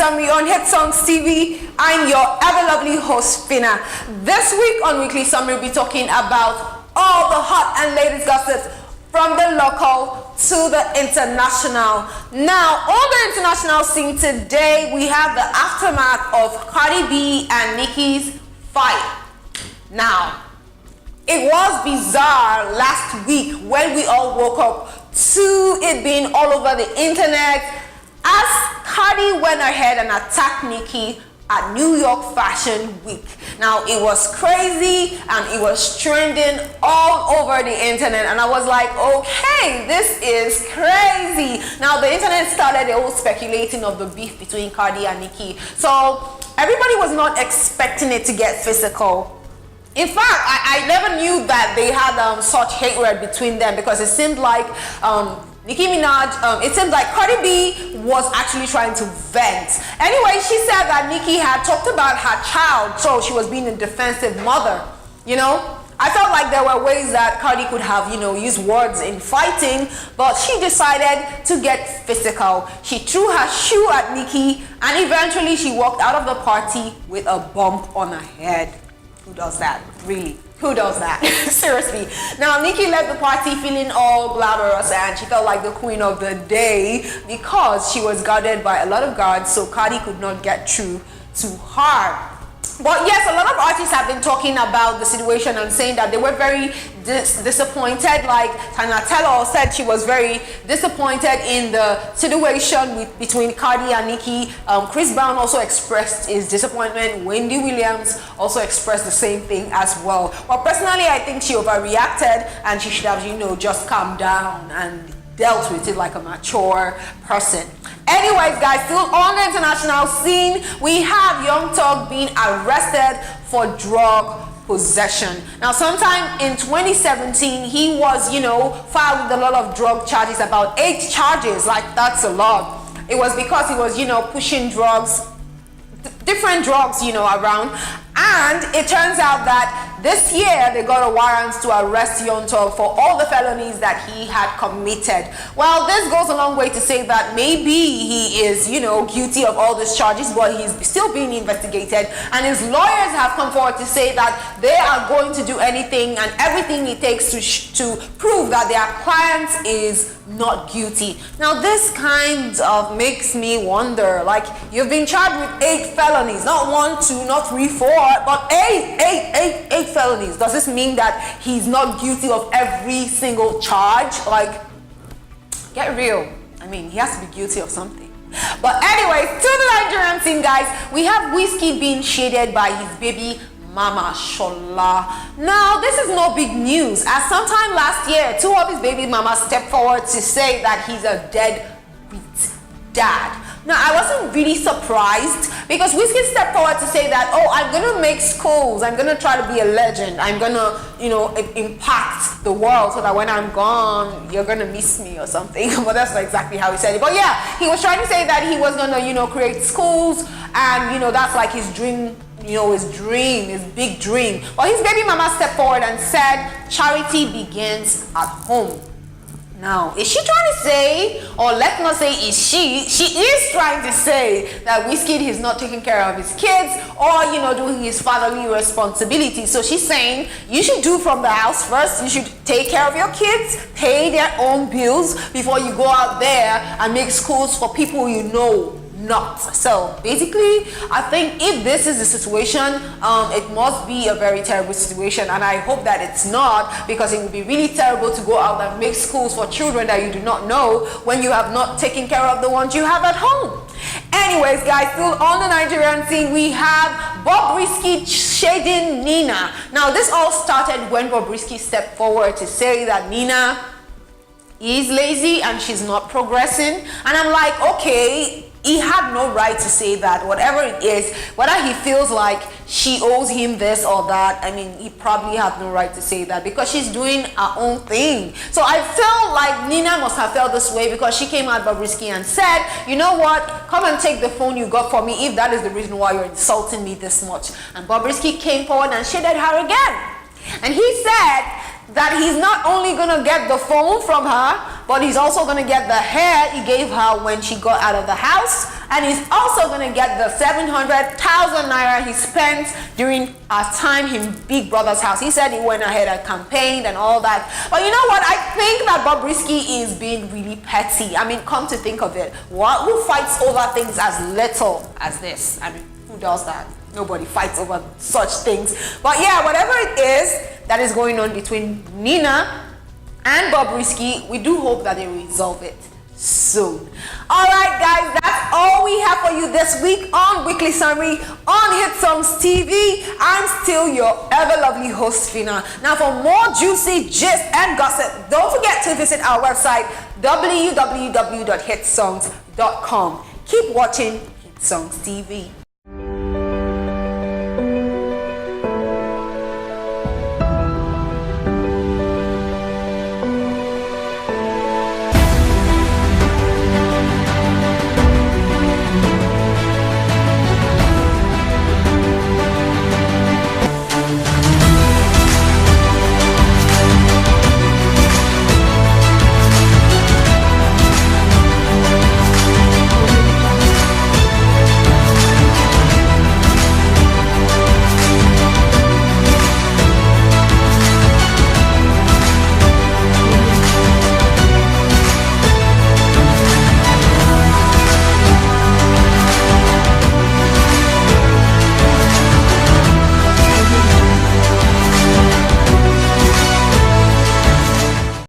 Summary on Hit Songs TV. I'm your ever lovely host, Fina. This week on Weekly Summary, we'll be talking about all the hot and latest gossips from the local to the international. Now, on the international scene today, we have the aftermath of Cardi B and Nicki's fight. Now, it was bizarre last week when we all woke up to it being all over the internet as Cardi went ahead and attacked Nicki at New York Fashion Week. Now, it was crazy and it was trending all over the internet, and I was like, okay, this is crazy. Now, the internet started the whole speculating of the beef between Cardi and Nicki. So everybody was not expecting it to get physical. In fact, I never knew that they had such hatred between them, because it seemed like Nicki Minaj, it seemed like Cardi B was actually trying to vent. Anyway, she said that Nicki had talked about her child, so she was being a defensive mother, you know. I felt like there were ways that Cardi could have, used words in fighting, but she decided to get physical. She threw her shoe at Nicki, and eventually she walked out of the party with a bump on her head. Who does that? Really? Who does that? Seriously. Now, Nicki left the party feeling all glamorous, and she felt like the queen of the day because she was guarded by a lot of guards, so Cardi could not get through to her. But yes, a lot of artists have been talking about the situation and saying that they were very disappointed. Like Tana Taylor said she was very disappointed in the situation between Cardi and Nicki. Chris Brown also expressed his disappointment. Wendy Williams also expressed the same thing as well. But personally, I think she overreacted and she should have, just calmed down and dealt with it like a mature person. Anyways, guys, still on the international scene, we have Young Thug being arrested for drug possession. Now, sometime in 2017, he was, filed with a lot of drug charges, about 8 charges. Like, that's a lot. It was because he was, pushing drugs, different drugs, around. And it turns out that this year they got a warrant to arrest Young Thug for all the felonies that he had committed. Well, this goes a long way to say that maybe he is, guilty of all these charges, but he's still being investigated. And his lawyers have come forward to say that they are going to do anything and everything it takes to prove that their client is not guilty. Now, this kind of makes me wonder, like, you've been charged with 8 felonies, not 1, 2, not 3, 4, but 8 felonies. Does this mean that he's not guilty of every single charge? Like, get real. I mean, he has to be guilty of something. But anyways, to the Nigerian scene, guys, we have Wizkid being shaded by his baby mama Shola. Now, this is no big news, as sometime last year 2 of his baby mamas stepped forward to say that he's a deadbeat dad. Now, I wasn't really surprised, because Wizkid stepped forward to say that, oh, I'm gonna make schools, I'm gonna try to be a legend, I'm gonna, impact the world so that when I'm gone, you're gonna miss me or something. But that's not exactly how he said it. But yeah, he was trying to say that he was gonna, create schools, and that's like his dream, his big dream. But his baby mama stepped forward and said, charity begins at home. Now, is she trying to say, or let's not say is she is trying to say that Wizkid is not taking care of his kids or, doing his fatherly responsibility. So she's saying you should do from the house first. You should take care of your kids, pay their own bills before you go out there and make schools for people not. So basically, I think if this is the situation, it must be a very terrible situation, and I hope that it's not, because it would be really terrible to go out and make schools for children that you do not know when you have not taken care of the ones you have at home. Anyways, guys, still on the Nigerian scene, we have Bobirisky shading Nina. Now, this all started when Bobirisky stepped forward to say that Nina is lazy and she's not progressing, and I'm like, okay, he had no right to say that. Whatever it is, whether he feels like she owes him this or that, I mean, he probably had no right to say that, because she's doing her own thing. So I felt like Nina must have felt this way because she came at Bobirisky and said, you know what, come and take the phone you got for me if that is the reason why you're insulting me this much. And Bobirisky came forward and shaded her again. And he said that he's not only gonna get the phone from her, but he's also gonna get the hair he gave her when she got out of the house, and he's also gonna get the 700,000 naira he spent during our time in Big Brother's house. He said he went ahead and campaigned and all that. But you know what? I think that Bobirisky is being really petty. I mean, come to think of it, who fights over things as little as this? I mean, who does that? Nobody fights over such things. But yeah, whatever it is that is going on between Nina and Bobirisky, we do hope that they resolve it soon. Alright guys, that's all we have for you this week on Weekly Summary on Hit Songs TV. I'm still your ever lovely host, Fina. Now for more juicy gist and gossip, don't forget to visit our website www.hitsongs.com. Keep watching Hit Songs TV.